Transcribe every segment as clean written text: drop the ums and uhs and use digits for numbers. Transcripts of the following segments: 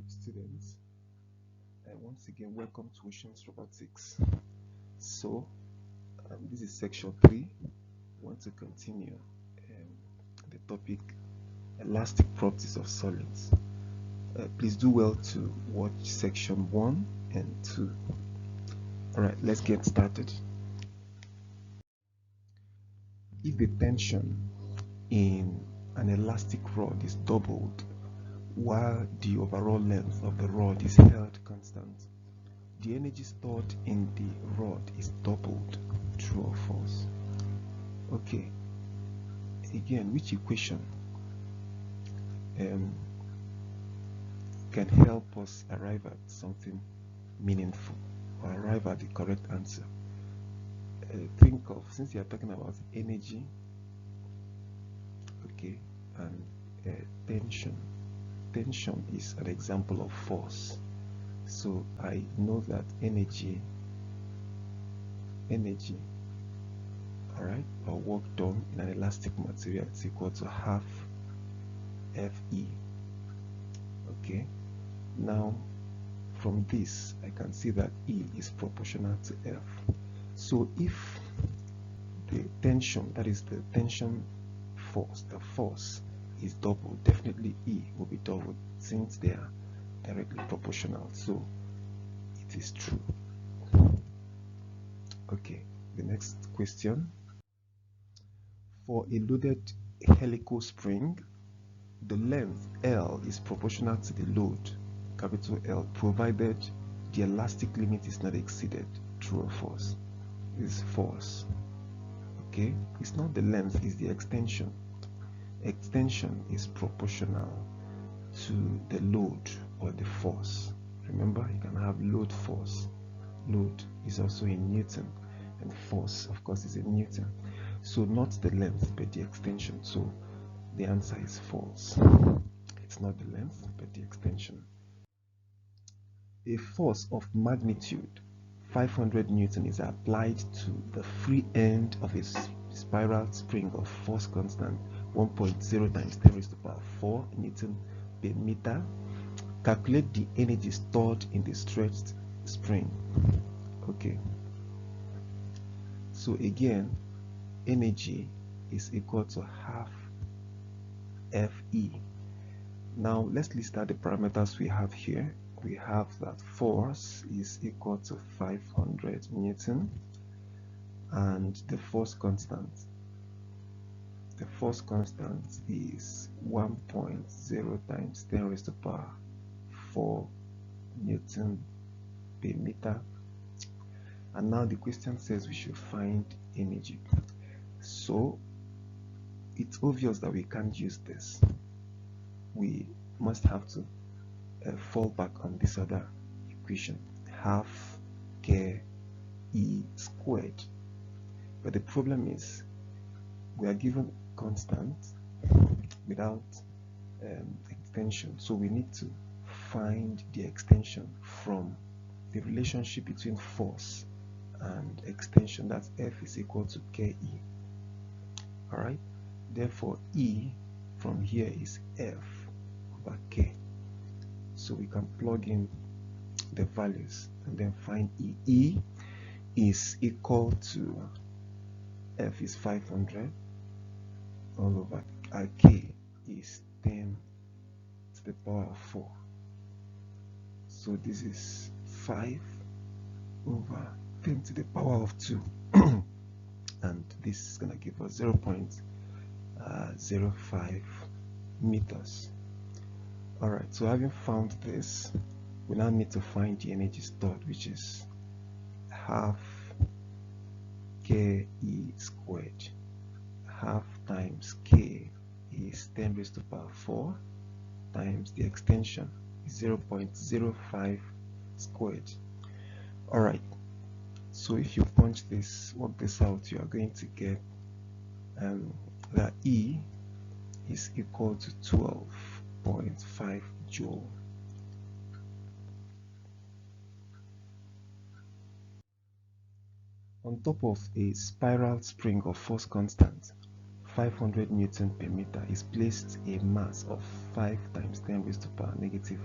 students, once again welcome to Oceans Robotics. So this is section 3. We want to continue the topic elastic properties of solids. Please do well to watch section 1 and 2. Alright, let's get started. If the tension in an elastic rod is doubled while the overall length of the rod is held constant, the energy stored in the rod is doubled. True or false? Okay, again, which equation can help us arrive at something meaningful or arrive at the correct answer? Think of, since you are talking about energy, okay, and tension. Tension is an example of force. So I know that energy, all right, or work done in an elastic material is equal to half Fe. Okay, now from this I can see that E is proportional to F. So if the tension, that is the tension force, the force is doubled, definitely E will be doubled since they are directly proportional. So it is true. Okay, the next question. For a loaded helical spring, the length L is proportional to the load, capital L, provided the elastic limit is not exceeded. True or false? Is false. Okay, it's not the length, it's the extension. Extension is proportional to the load or the force. Remember, you can have load force. Load is also in Newton, and force, of course, is in Newton. So not the length, but the extension. So the answer is false. It's not the length, but the extension. A force of magnitude 500 Newton is applied to the free end of a spiral spring of force constant 1.0 times 10 raised to the power 4 Newton per meter. Calculate the energy stored in the stretched spring. Okay, so again, energy is equal to half Fe. Now let's list out the parameters we have here. We have that force is equal to 500 Newton, and the force constant is 1.0 times 10 raised to the power 4 Newton per meter. And now the question says we should find energy. So it's obvious that we can't use this. We must have to fall back on this other equation, half Ke squared. But the problem is we are given constant without extension, so we need to find the extension from the relationship between force and extension. That's F is equal to Ke. Alright, therefore E from here is F over K. So we can plug in the values and then find E. E is equal to F is 500 all over K is 10 to the power of 4. So this is 5 over 10 to the power of 2. And this is going to give us 0.05 meters. Alright, so having found this, we now need to find the energy stored, which is half Ke squared. Half times K is 10 raised to the power 4 times the extension is 0.05 squared. Alright, so if you punch this, work this out, you are going to get that E is equal to 12.5 joule. On top of a spiral spring of force constant 500 Newton per meter is placed a mass of 5 times 10 raised to the power negative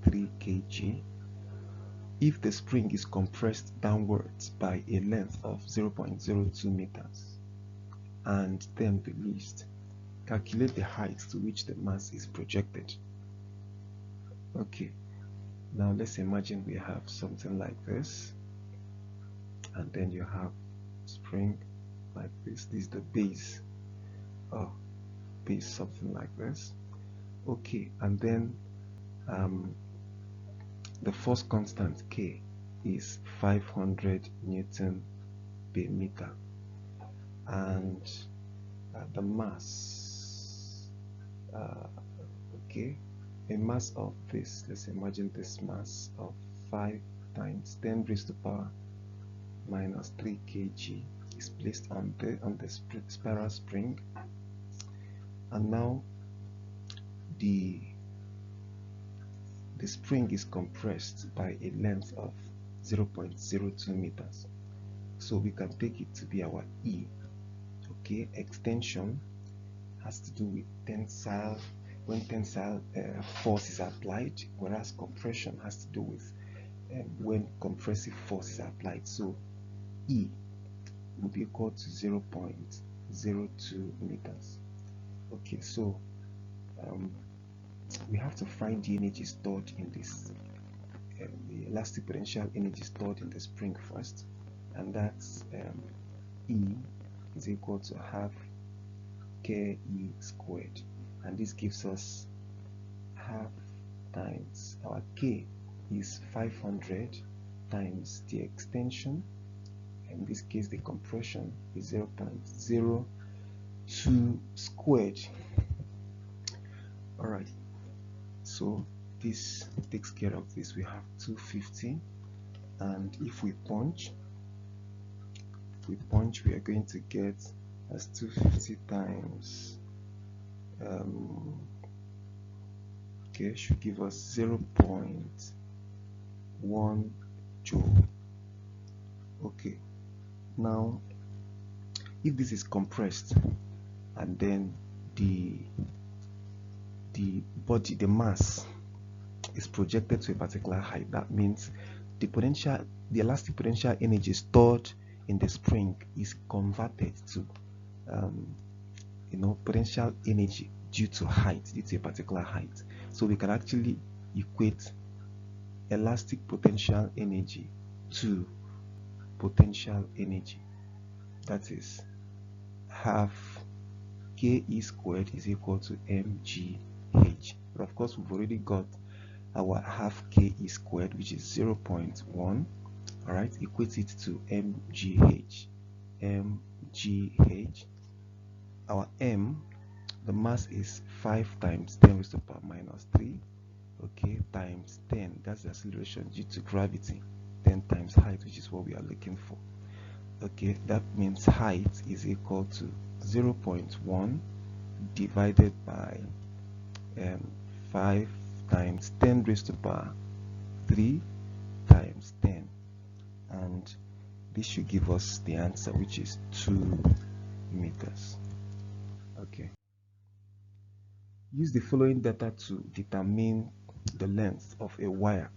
3 kg. If the spring is compressed downwards by a length of 0.02 meters and then released, calculate the height to which the mass is projected. Okay, now let's imagine we have something like this, and then you have spring like this. This is the base, something like this. Okay, and then the force constant K is 500 Newton per meter, and the mass, okay, a mass of this, let's imagine this mass of 5 times 10 raised to power minus 3 kg is placed on the spiral spring, and now the spring is compressed by a length of 0.02 meters. So we can take it to be our E. Okay, extension has to do with tensile, when tensile force is applied, whereas compression has to do with when compressive force is applied. So E will be equal to 0.02 meters. Okay, so we have to find the energy stored in this, the elastic potential energy stored in the spring first, and that's E is equal to half Ke squared, and this gives us half times our K is 500 times the extension, in this case the compression is 0.02 squared. Alright, so this takes care of this. We have 250, and if we punch, we are going to get as 250 times okay, should give us 0.1 joule. Okay, now if this is compressed and then the body, the mass is projected to a particular height, that means the elastic potential energy stored in the spring is converted to potential energy due to height, due to a particular height. So we can actually equate elastic potential energy to potential energy, that is half Ke squared is equal to mgh. But of course we've already got our half Ke squared, which is 0.1. all right, equate it to mgh. Our m, the mass is 5 times 10 raised to the power minus 3, okay, times 10, that's the acceleration due to gravity, 10 times height, which is what we are looking for. Okay, that means height is equal to 0.1 divided by 5 times 10 raised to the power 3 times 10, and this should give us the answer, which is 2 meters. Okay, use the following data to determine the length of a wire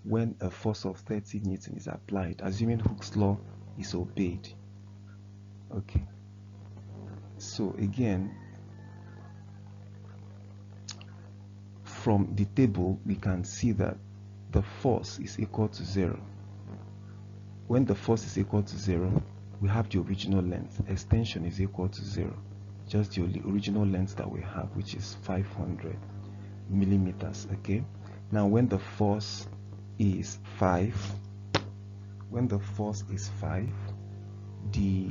when a force of 30 Newton is applied, assuming Hooke's law is obeyed. Okay, so again, from the table we can see that the force is equal to 0. When the force is equal to 0, we have the original length. Extension is equal to 0, just the original length that we have, which is 500 millimeters. Okay, now when the force is 5, the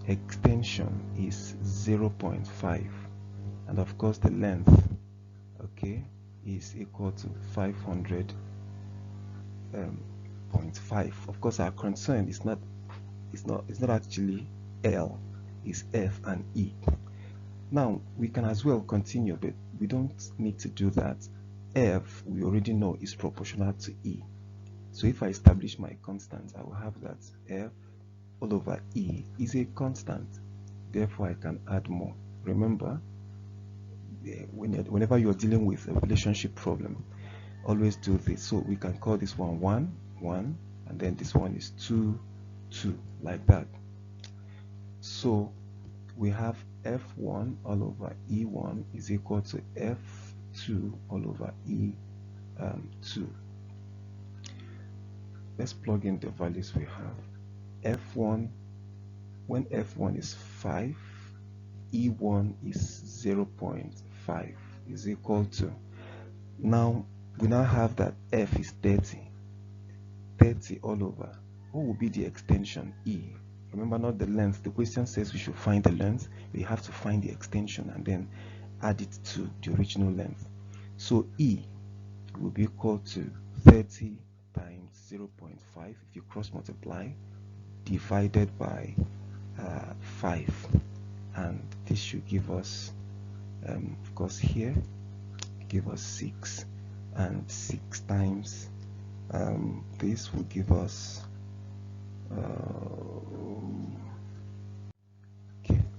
extension is 0.5, and of course the length, okay, is equal to 500.5. Of course our concern is not actually L, is F and E. Now we can as well continue, but we don't need to do that. F, we already know, is proportional to E. So if I establish my constant, I will have that F all over E is a constant. Therefore, I can add more. Remember, whenever you're dealing with a relationship problem, always do this. So we can call this one 1, 1, and then this one is 2, 2, like that. So we have F1 all over E1 is equal to F2 all over E2. Let's plug in the values we have. F1, when F1 is 5, E1 is 0.5 is equal to, now we now have that F is 30 all over. What will be the extension E? Remember, not the length. The question says we should find the length. We have to find the extension and then add it to the original length. So E will be equal to 30 times 0.5 if you cross multiply, divided by 5, and this should give us, of course here, give us 6, and 6 times this will give us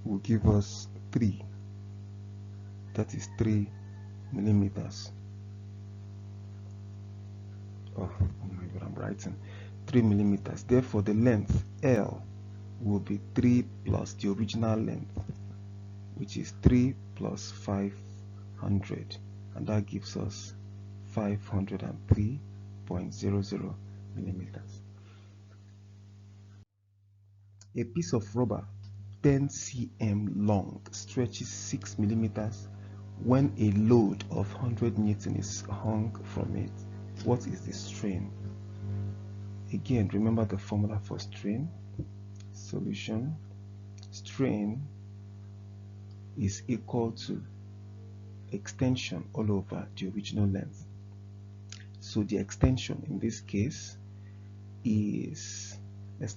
will give us 3. That is 3 millimeters. Oh my God, I'm writing 3 millimeters. Therefore, the length L will be 3 plus the original length, which is 3 plus 500, and that gives us 503.00 millimeters. A piece of rubber 10 cm long stretches 6 millimeters when a load of 100 Newton is hung from it. What is the strain? Again, remember the formula for strain. Solution: strain is equal to extension all over the original length. So the extension in this case is, let's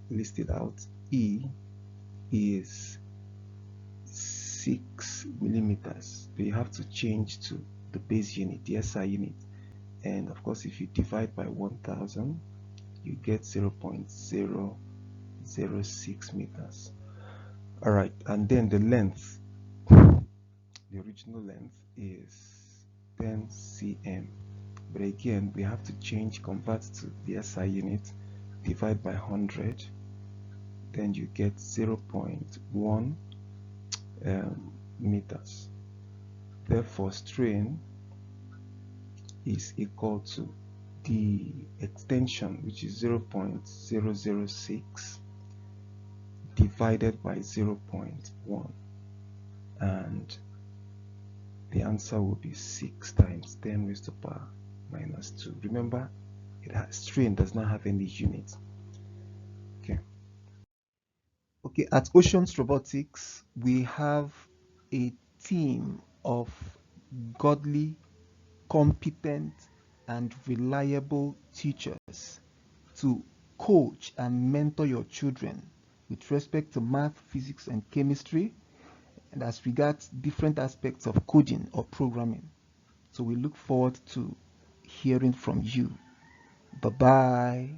list it out. E is 6 millimeters. But you have to change to the base unit, the SI unit, and of course if you divide by 1000 you get 0.006 meters. All right, and then the length, the original length is 10 cm, but again we have to change, convert to the SI unit, divide by 100, then you get 0.1 meters. Therefore, strain is equal to the extension, which is 0.006 divided by 0.1, and the answer will be 6 times 10 raised to the power minus 2. Remember, strain does not have any unit. Okay, at Oceans Robotics, we have a team of godly, competent, and reliable teachers to coach and mentor your children with respect to math, physics, and chemistry, and as regards different aspects of coding or programming. So we look forward to hearing from you. Bye-bye.